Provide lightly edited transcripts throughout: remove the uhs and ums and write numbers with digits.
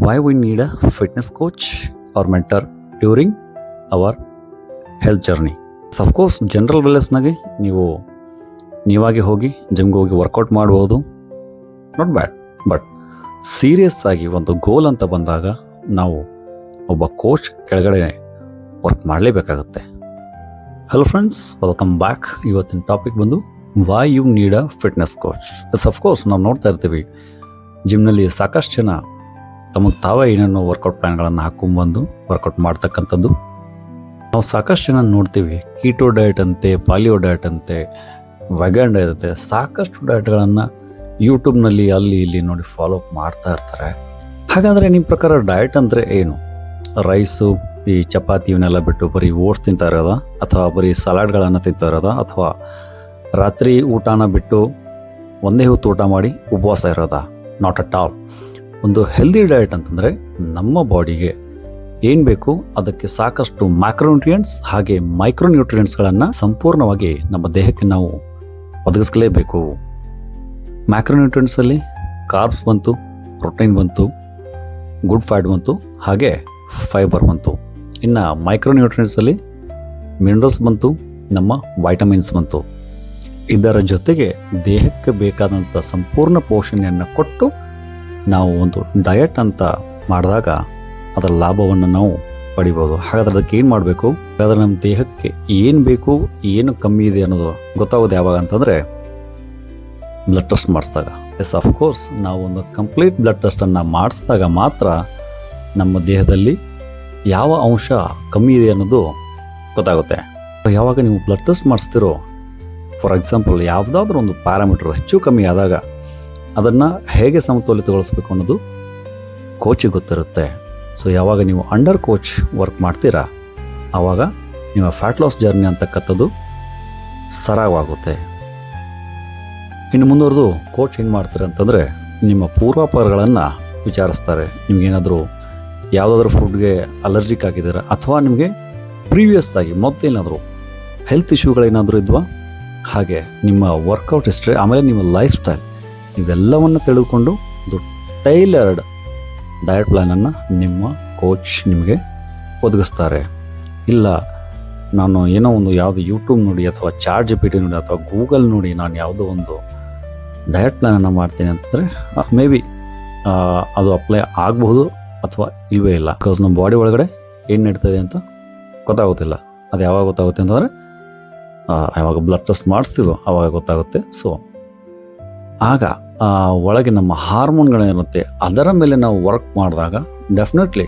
why we need a fitness coach or mentor during our health journey. So of course general ವೆಲ್ನೆಸ್ನಾಗೆ ನೀವಾಗೆ ಹೋಗಿ ಜಿಮ್ಗೆ ಹೋಗಿ workout ಮಾಡ್ಬೋದು, ನಾಟ್ ಬ್ಯಾಡ್. ಬಟ್ ಸೀರಿಯಸ್ ಆಗಿ ಒಂದು ಗೋಲ್ ಅಂತ ಬಂದಾಗ ನಾವು ಒಬ್ಬ ಕೋಚ್ ಕೆಳಗಡೆ ವರ್ಕ್ ಮಾಡಲೇಬೇಕಾಗುತ್ತೆ. Hello friends, welcome back. ಇವತ್ತಿನ ಟಾಪಿಕ್ ಬಂದು why you need a fitness coach. Yes of course ನಾವು ನೋಡ್ತಾ ಇರ್ತೀವಿ ಜಿಮ್ನಲ್ಲಿ ಸಾಕಷ್ಟು ಜನ ತಮಗೆ ತಾವೇ ಏನೇನೋ ವರ್ಕೌಟ್ ಪ್ಲ್ಯಾನ್ಗಳನ್ನು ಹಾಕೊಂಡ್ಬಂದು ವರ್ಕೌಟ್ ಮಾಡ್ತಕ್ಕಂಥದ್ದು ನಾವು ಸಾಕಷ್ಟು ಜನ ನೋಡ್ತೀವಿ. ಕೀಟೋ ಡಯಟ್ ಅಂತೆ, ಪಾಲಿಯೋ ಡಯಟ್ ಅಂತೆ, ವೆಗನ್ ಡಯಟ್ ಅಂತೆ, ಸಾಕಷ್ಟು ಡಯಟ್ಗಳನ್ನು ಯೂಟ್ಯೂಬ್ನಲ್ಲಿ ಅಲ್ಲಿ ಇಲ್ಲಿ ನೋಡಿ ಫಾಲೋ ಅಪ್ ಮಾಡ್ತಾ ಇರ್ತಾರೆ. ಹಾಗಾದರೆ ನಿಮ್ಮ ಪ್ರಕಾರ ಡಯಟ್ ಅಂದರೆ ಏನು? ರೈಸು, ಈ ಚಪಾತಿ ಇವನ್ನೆಲ್ಲ ಬಿಟ್ಟು ಬರೀ ಓಟ್ಸ್ ತಿಂತಾ ಇರೋದಾ, ಅಥವಾ ಬರೀ ಸಲಾಡ್ಗಳನ್ನು ತಿಂತಾ ಇರೋದಾ, ಅಥವಾ ರಾತ್ರಿ ಊಟನ ಬಿಟ್ಟು ಒಂದೇ ಹೊತ್ತು ಊಟ ಮಾಡಿ ಉಪವಾಸ ಇರೋದಾ? Not at all. ಒಂದು ಹೆಲ್ದಿ ಡಯಟ್ ಅಂತಂದರೆ ನಮ್ಮ ಬಾಡಿಗೆ ಏನು ಬೇಕು ಅದಕ್ಕೆ ಸಾಕಷ್ಟು ಮ್ಯಾಕ್ರೋನ್ಯೂಟ್ರಿಯೆಂಟ್ಸ್ ಹಾಗೆ ಮೈಕ್ರೋನ್ಯೂಟ್ರಿಯೆಂಟ್ಸ್ಗಳನ್ನು ಸಂಪೂರ್ಣವಾಗಿ ನಮ್ಮ ದೇಹಕ್ಕೆ ನಾವು ಒದಗಿಸ್ಲೇಬೇಕು. ಮ್ಯಾಕ್ರೋನ್ಯೂಟ್ರಿಯೆಂಟ್ಸಲ್ಲಿ ಕಾರ್ಬ್ಸ್ ಬಂತು, ಪ್ರೋಟೀನ್ ಬಂತು, ಗುಡ್ ಫ್ಯಾಟ್ ಬಂತು, ಹಾಗೆ ಫೈಬರ್ ಬಂತು. ಇನ್ನು ಮೈಕ್ರೋನ್ಯೂಟ್ರಿಯೆಂಟ್ಸಲ್ಲಿ ಮಿನರಲ್ಸ್ ಬಂತು, ನಮ್ಮ ವೈಟಮಿನ್ಸ್ ಬಂತು. ಇದರ ಜೊತೆಗೆ ದೇಹಕ್ಕೆ ಬೇಕಾದಂಥ ಸಂಪೂರ್ಣ ಪೋಷಣೆಯನ್ನು ಕೊಟ್ಟು ನಾವು ಒಂದು ಡಯಟ್ ಅಂತ ಮಾಡಿದಾಗ ಅದರ ಲಾಭವನ್ನು ನಾವು ಪಡಿಬೋದು. ಹಾಗಾದ್ರೆ ಅದಕ್ಕೆ ಏನು ಮಾಡಬೇಕು? ಹಾಗಾದ್ರೆ ನಮ್ಮ ದೇಹಕ್ಕೆ ಏನು ಬೇಕು, ಏನು ಕಮ್ಮಿ ಇದೆ ಅನ್ನೋದು ಗೊತ್ತಾಗೋದು ಯಾವಾಗ ಅಂತಂದರೆ ಬ್ಲಡ್ ಟೆಸ್ಟ್ ಮಾಡಿಸಿದಾಗ. ಎಸ್ ಅಫ್ಕೋರ್ಸ್ ನಾವು ಒಂದು ಕಂಪ್ಲೀಟ್ ಬ್ಲಡ್ ಟೆಸ್ಟನ್ನು ಮಾಡಿಸಿದಾಗ ಮಾತ್ರ ನಮ್ಮ ದೇಹದಲ್ಲಿ ಯಾವ ಅಂಶ ಕಮ್ಮಿ ಇದೆ ಅನ್ನೋದು ಗೊತ್ತಾಗುತ್ತೆ. ಯಾವಾಗ ನೀವು ಬ್ಲಡ್ ಟೆಸ್ಟ್ ಮಾಡಿಸ್ತಿರೋ, ಫಾರ್ ಎಕ್ಸಾಂಪಲ್ ಯಾವುದಾದ್ರೂ ಒಂದು ಪ್ಯಾರಾಮೀಟರ್ ಹೆಚ್ಚು ಕಮ್ಮಿ ಆದಾಗ ಅದನ್ನು ಹೇಗೆ ಸಮತೋಲಿತಗೊಳಿಸ್ಬೇಕು ಅನ್ನೋದು ಕೋಚಿಗೆ ಗೊತ್ತಿರುತ್ತೆ. ಸೊ ಯಾವಾಗ ನೀವು ಅಂಡರ್ ಕೋಚ್ ವರ್ಕ್ ಮಾಡ್ತೀರಾ ಆವಾಗ ನಿಮ್ಮ ಫ್ಯಾಟ್ ಲಾಸ್ ಜರ್ನಿ ಅಂತಕ್ಕಂಥದ್ದು ಸರಾಗವಾಗುತ್ತೆ. ಇನ್ನು ಮುಂದುವರೆದು ಕೋಚ್ ಏನು ಮಾಡ್ತಾರೆ ಅಂತಂದರೆ ನಿಮ್ಮ ಪೂರ್ವಾಪರಗಳನ್ನು ವಿಚಾರಿಸ್ತಾರೆ. ನಿಮಗೇನಾದರೂ ಯಾವುದಾದ್ರೂ ಫುಡ್ಗೆ ಅಲರ್ಜಿಕ್ ಆಗಿದ್ದೀರಾ, ಅಥವಾ ನಿಮಗೆ ಪ್ರೀವಿಯಸ್ ಆಗಿ ಮೊದಲೇನಾದರೂ ಹೆಲ್ತ್ ಇಶ್ಯೂಗಳೇನಾದರೂ ಇದ್ವಾ, ಹಾಗೆ ನಿಮ್ಮ ವರ್ಕೌಟ್ ಹಿಸ್ಟ್ರಿ, ಆಮೇಲೆ ನಿಮ್ಮ ಲೈಫ್ ಸ್ಟೈಲ್, ಇವೆಲ್ಲವನ್ನು ತಿಳಿದುಕೊಂಡು ಒಂದು ಟೈಲರ್ಡ್ ಡಯಟ್ ಪ್ಲ್ಯಾನನ್ನು ನಿಮ್ಮ ಕೋಚ್ ನಿಮಗೆ ಒದಗಿಸ್ತಾರೆ. ಇಲ್ಲ ನಾನು ಏನೋ ಒಂದು ಯಾವುದು ಯೂಟ್ಯೂಬ್ ನೋಡಿ ಅಥವಾ ಚಾಟ್ ಜಿಪಿಟಿ ನೋಡಿ ಅಥವಾ ಗೂಗಲ್ ನೋಡಿ ನಾನು ಯಾವುದೋ ಒಂದು ಡಯಟ್ ಪ್ಲ್ಯಾನನ್ನು ಮಾಡ್ತೀನಿ ಅಂತಂದರೆ ಮೇ ಬಿ ಅದು ಅಪ್ಲೈ ಆಗಬಹುದು ಅಥವಾ ಇಲ್ಲವೇ ಇಲ್ಲ. ಬಿಕಾಸ್ ನಮ್ಮ ಬಾಡಿ ಒಳಗಡೆ ಏನು ನಡೀತದೆ ಅಂತ ಗೊತ್ತಾಗೋದಿಲ್ಲ. ಅದು ಯಾವಾಗ ಗೊತ್ತಾಗುತ್ತೆ ಅಂತಂದರೆ ಯಾವಾಗ ಬ್ಲಡ್ ಟೆಸ್ಟ್ ಮಾಡಿಸ್ತೀವೋ ಆವಾಗ ಗೊತ್ತಾಗುತ್ತೆ. ಸೊ ಆಗ ಒಳಗೆ ನಮ್ಮ ಹಾರ್ಮೋನ್ಗಳೇನಿರುತ್ತೆ ಅದರ ಮೇಲೆ ನಾವು ವರ್ಕ್ ಮಾಡಿದಾಗ definitely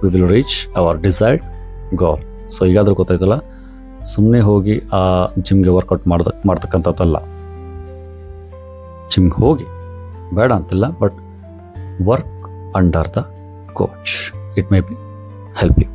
we will reach our desired goal. So ಈಗಾದರೂ ಗೊತ್ತಾಯ್ತಲ್ಲ, ಸುಮ್ಮನೆ ಹೋಗಿ ಆ ಜಿಮ್ಗೆ ವರ್ಕೌಟ್ ಮಾಡ್ತಕ್ಕಂಥದ್ದಲ್ಲ. ಜಿಮ್ಗೆ ಹೋಗಿ ಬೇಡ ಅಂತಿಲ್ಲ, but work under the coach. It may be help you.